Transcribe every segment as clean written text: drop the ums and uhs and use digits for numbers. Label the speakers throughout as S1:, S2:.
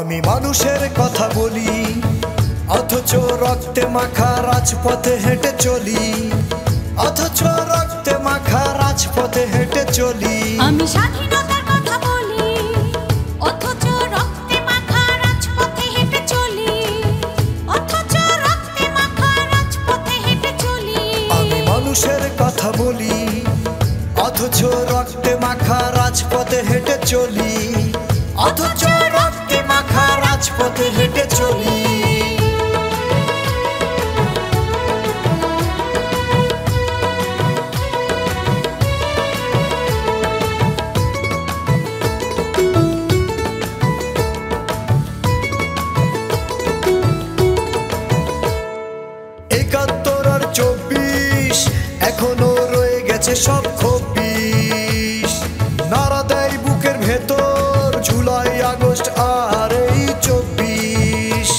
S1: আমি মানুষের কথা বলি, অথচ রক্তে মাখা রাজপথে হেঁটে চলি, অথচ রক্তে মাখা রাজপথে হেঁটে চলি।
S2: আমি স্বাধীনতার কথা বলি, অথচ রক্তে মাখা রাজপথে হেঁটে চলি, অথচ রক্তে মাখা রাজপথে হেঁটে চলি।
S1: আমি মানুষের কথা বলি, অথচ রক্তে মাখা রাজপথে হেঁটে চলি, অথচ রক্তে মাখা রাজপথে হেঁটে চলি। এখনো রয়ে গেছে সব খবিশ, নাড়া দেয় বুকের ভেতর জুলাই আগস্ট আর এই 24।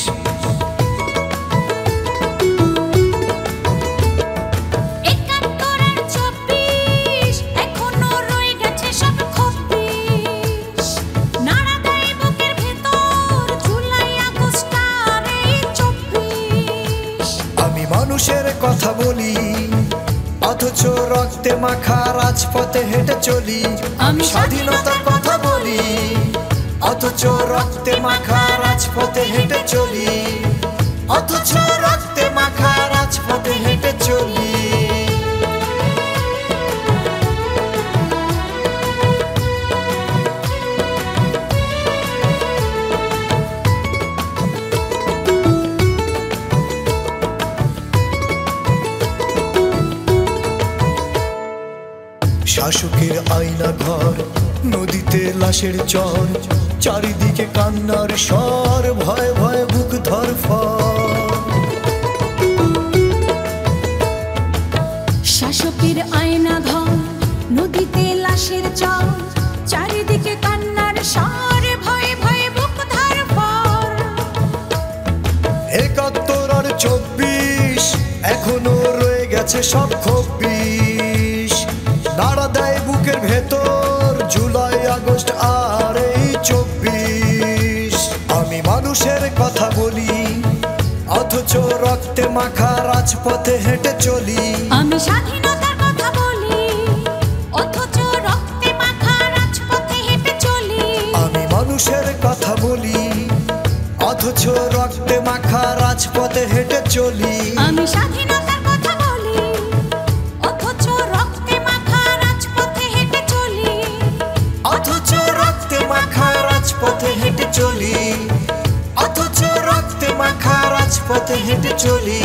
S2: এখনো রয়ে গেছে সব খবিশ, নাড়া দেয় বুকের ভেতর জুলাই আগস্ট আর এই 24।
S1: আমি মানুষের কথা বলি, অথচ রক্তে মাখা রাজপথে হেঁটে চলি। আমি স্বাধীনতার কথা বলি, অথচ রক্তে মাখা রাজপথে হেঁটে চলি, অথচ রক্তে মাখা রাজপথে হেঁটে চলি। শাসকের আয়না ঘর, নদীতে লাশের চর, চারিদিকে কান্নার স্বর, ভয়ে ভয়ে বুক ধরফর।
S2: শাসকের আয়না ঘর, নদীতে লাশের চর, চারিদিকে কান্নার স্বর, ভয়ে ভয়ে বুক ধরফর।
S1: ৭১ আর ২৪ এখনো রয়ে গেছে সব খবিশ, নাড়া দেয় বুকের ভেতর জুলাই আগস্ট আর এই 24। আমি মানুষের কথা বলি, অথচ রক্তে মাখা রাজপথে হেঁটে চলি।
S2: আমি স্বাধীনতার কথা বলি, অথচ রক্তে মাখা রাজপথে হেঁটে চলি।
S1: আমি মানুষের কথা বলি, অথচ রক্তে মাখা রাজপথে হেঁটে চলি।
S2: আমি স্বাধীনতার কথা বলি, অথচ রক্তে মাখা রাজপথে হেঁটে চলি,
S1: অথচ রক্তে মাখা রাজপথে হেঁটে চলি, অথচ রক্তে মাখা রাজপথে হেঁটে চলি।